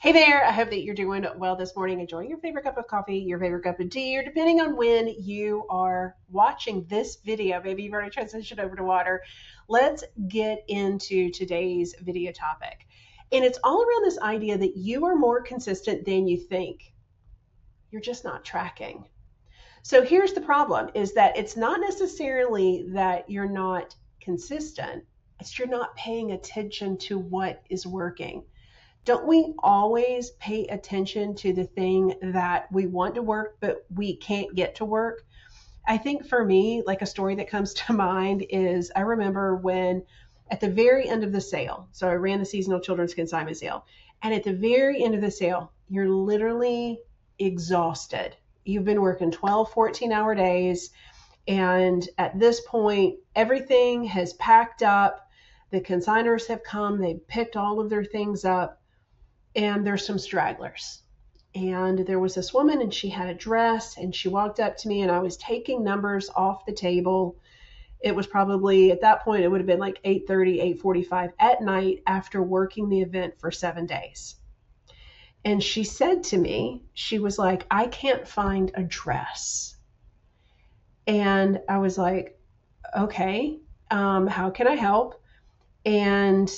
Hey there, I hope that you're doing well this morning, enjoying your favorite cup of coffee, your favorite cup of tea, or depending on when you are watching this video. Maybe you've already transitioned over to water. Let's get into today's video topic. And it's all around this idea that you are more consistent than you think. You're just not tracking. So here's the problem is that it's not necessarily that you're not consistent, it's you're not paying attention to what is working. Don't we always pay attention to the thing that we want to work, but we can't get to work? I think for me, like a story that comes to mind is I remember when at the very end of the sale, so I ran the seasonal children's consignment sale, and at the very end of the sale, you're literally exhausted. You've been working 12, 14-hour days, and at this point, everything has packed up. The consigners have come, they've picked all of their things up, and there's some stragglers. And there was this woman and she had a dress and she walked up to me and I was taking numbers off the table. It was probably at that point, it would have been like 8:30, 8:45 at night after working the event for 7 days. And she said to me, she was like, I can't find a dress. And I was like, okay, how can I help? And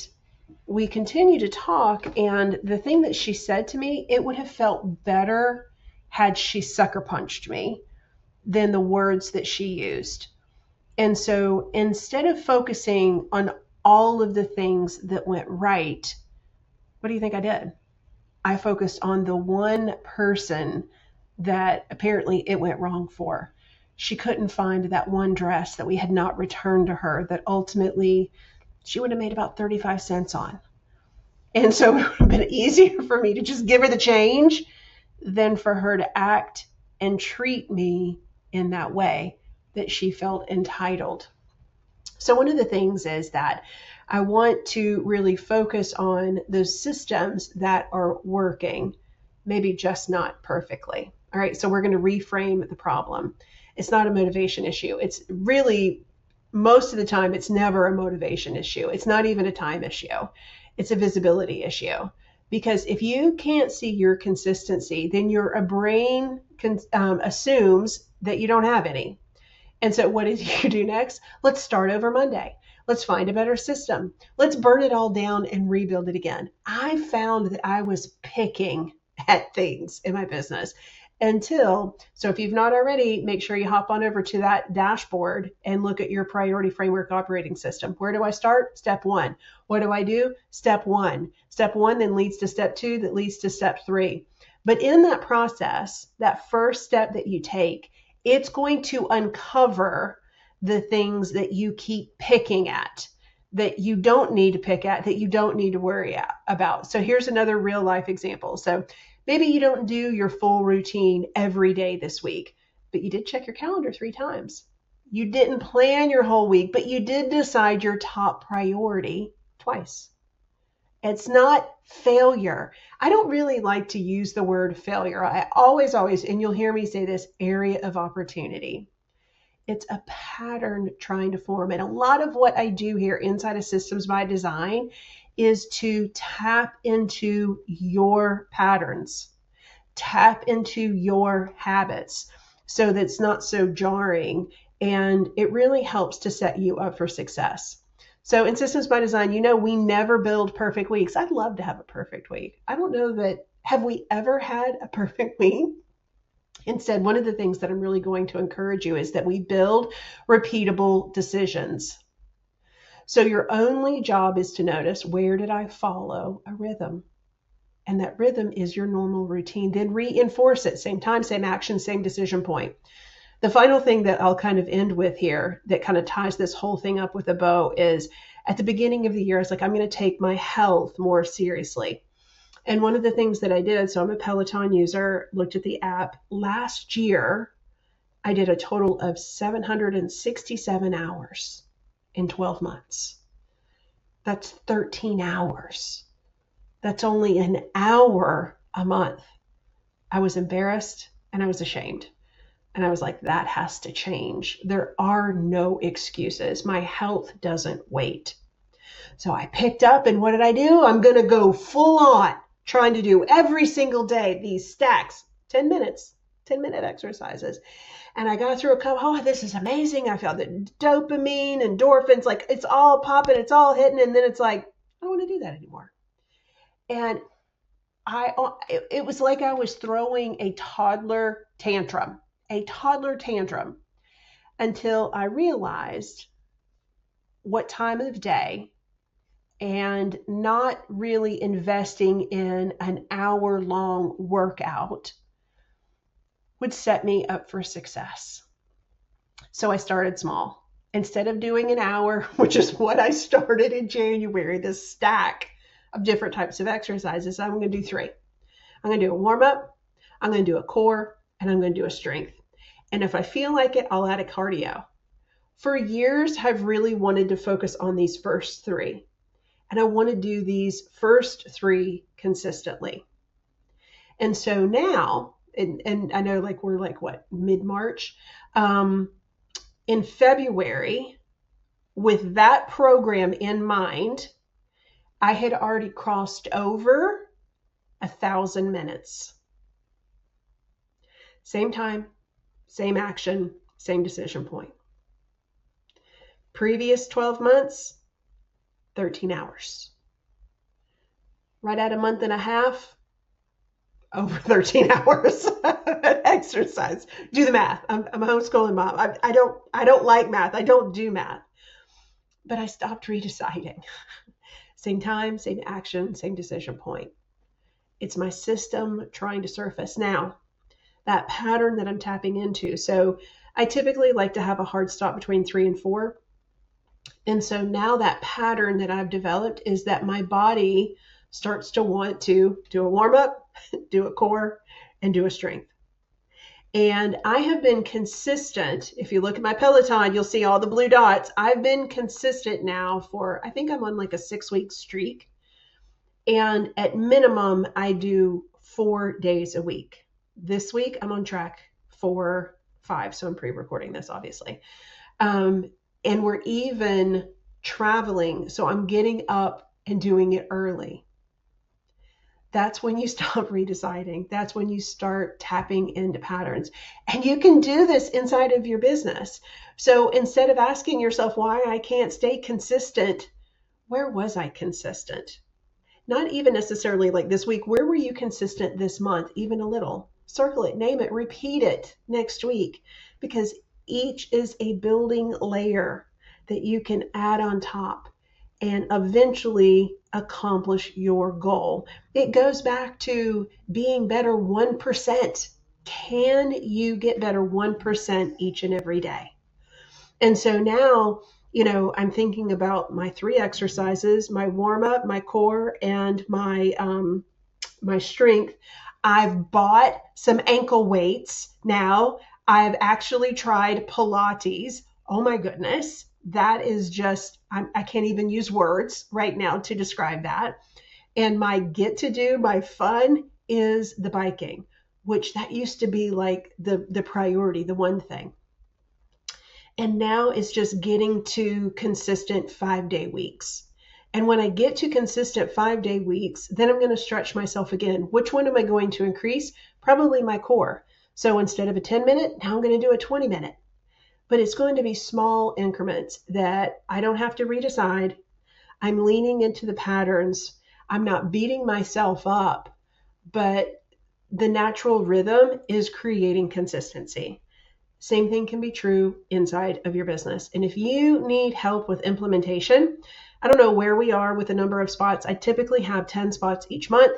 we continued to talk, and the thing that she said to me, it would have felt better had she sucker punched me than the words that she used. And so instead of focusing on all of the things that went right, what do you think I did? I focused on the one person that apparently it went wrong for. She couldn't find that one dress that we had not returned to her that ultimately she would have made about 35 cents on. And so it would have been easier for me to just give her the change than for her to act and treat me in that way that she felt entitled. So one of the things is that I want to really focus on those systems that are working, maybe just not perfectly. All right, so we're going to reframe the problem. It's not a motivation issue. It's really, most of the time, it's never a motivation issue. It's not even a time issue. It's a visibility issue. Because if you can't see your consistency, then your brain assumes that you don't have any. And so what did you do next? Let's start over Monday. Let's find a better system. Let's burn it all down and rebuild it again. I found that I was picking at things in my business so if you've not already, make sure you hop on over to that dashboard and look at your priority framework operating system. Where do I start? Step one. What do I do? Step one. Step one then leads to step two, that leads to step three. But in that process, that first step that you take, it's going to uncover the things that you keep picking at, that you don't need to pick at, that you don't need to worry about. So here's another real life example. So maybe you don't do your full routine every day this week, but you did check your calendar 3 times. You didn't plan your whole week, but you did decide your top priority twice. It's not failure. I don't really like to use the word failure. I always, and you'll hear me say this, area of opportunity. It's a pattern trying to form. And a lot of what I do here inside of Systems by Design is to tap into your patterns, tap into your habits so that it's not so jarring, and it really helps to set you up for success. So in Systems by Design, we never build perfect weeks. I'd love to have a perfect week. I don't know that, have we ever had a perfect week? Instead, one of the things that I'm really going to encourage you is that we build repeatable decisions. So your only job is to notice, where did I follow a rhythm? And that rhythm is your normal routine. Then reinforce it. Same time, same action, same decision point. The final thing that I'll kind of end with here that kind of ties this whole thing up with a bow is at the beginning of the year, I was like, I'm going to take my health more seriously. And one of the things that I did, so I'm a Peloton user, looked at the app. Last year, I did a total of 767 hours in 12 months. That's 13 hours. That's only an hour a month. I was embarrassed and I was ashamed. And I was like, that has to change. There are no excuses. My health doesn't wait. So I picked up, and what did I do? I'm going to go full on trying to do every single day these stacks, 10 minutes, 10-minute exercises. And I got through a couple, oh, this is amazing. I felt the dopamine, endorphins, like it's all popping, it's all hitting. And then it's like, I don't want to do that anymore. And it was like I was throwing a toddler tantrum, until I realized what time of day and not really investing in an hour-long workout would set me up for success. So I started small. Instead of doing an hour, which is what I started in January, this stack of different types of exercises, I'm going to do 3. I'm going to do a warm-up, I'm going to do a core, and I'm going to do a strength. And if I feel like it, I'll add a cardio. For years, I've really wanted to focus on these first 3. And I want to do these first 3 consistently. And so now, and I know like we're like what, mid-March? In February, with that program in mind, I had already crossed over 1,000 minutes. Same time, same action, same decision point. Previous 12 months, 13 hours. Right at a month and a half, over 13 hours exercise. Do the math. I'm a homeschooling mom. I don't like math. I don't do math. But I stopped redeciding. Same time, same action, same decision point. It's my system trying to surface now. That pattern that I'm tapping into. So I typically like to have a hard stop between 3 and 4. And so now that pattern that I've developed is that my body starts to want to do a warm-up, do a core, and do a strength. And I have been consistent. If you look at my Peloton, you'll see all the blue dots. I've been consistent now for, I think I'm on like a 6-week streak. And at minimum, I do 4 days a week. This week, I'm on track for 5. So I'm pre-recording this, obviously. And we're even traveling. So I'm getting up and doing it early. That's when you stop redeciding. That's when you start tapping into patterns. And you can do this inside of your business. So instead of asking yourself why I can't stay consistent, where was I consistent? Not even necessarily like this week. Where were you consistent this month? Even a little. Circle it, name it, repeat it next week, because each is a building layer that you can add on top and eventually accomplish your goal. It goes back to being better 1%. Can you get better 1% each and every day? And so now, I'm thinking about my 3 exercises, my warm up, my core, and my strength. I've bought some ankle weights now. I've actually tried Pilates. Oh my goodness. That is just, I can't even use words right now to describe that. And my my fun is the biking, which that used to be like the priority, the one thing. And now it's just getting to consistent 5-day weeks. And when I get to consistent 5-day weeks, then I'm going to stretch myself again. Which one am I going to increase? Probably my core. So instead of a 10-minute, now I'm going to do a 20-minute. But it's going to be small increments that I don't have to redecide. I'm leaning into the patterns. I'm not beating myself up, but the natural rhythm is creating consistency. Same thing can be true inside of your business. And if you need help with implementation, I don't know where we are with the number of spots. I typically have 10 spots each month.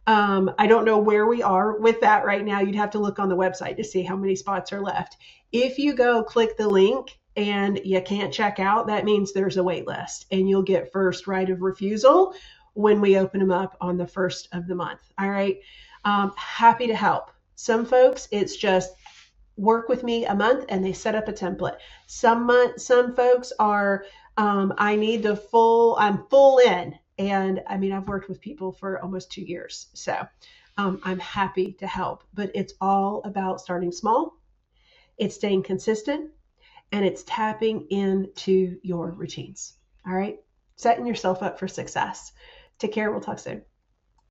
I don't know where we are with that right now. You'd have to look on the website to see how many spots are left. If you go click the link and you can't check out, that means there's a wait list and you'll get first right of refusal when we open them up on the 1st of the month. All right. Happy to help. Some folks, it's just work with me a month and they set up a template. Some folks are, I need I'm full in. And I mean, I've worked with people for almost 2 years. So I'm happy to help, but it's all about starting small. It's staying consistent and it's tapping into your routines. All right. Setting yourself up for success. Take care. We'll talk soon.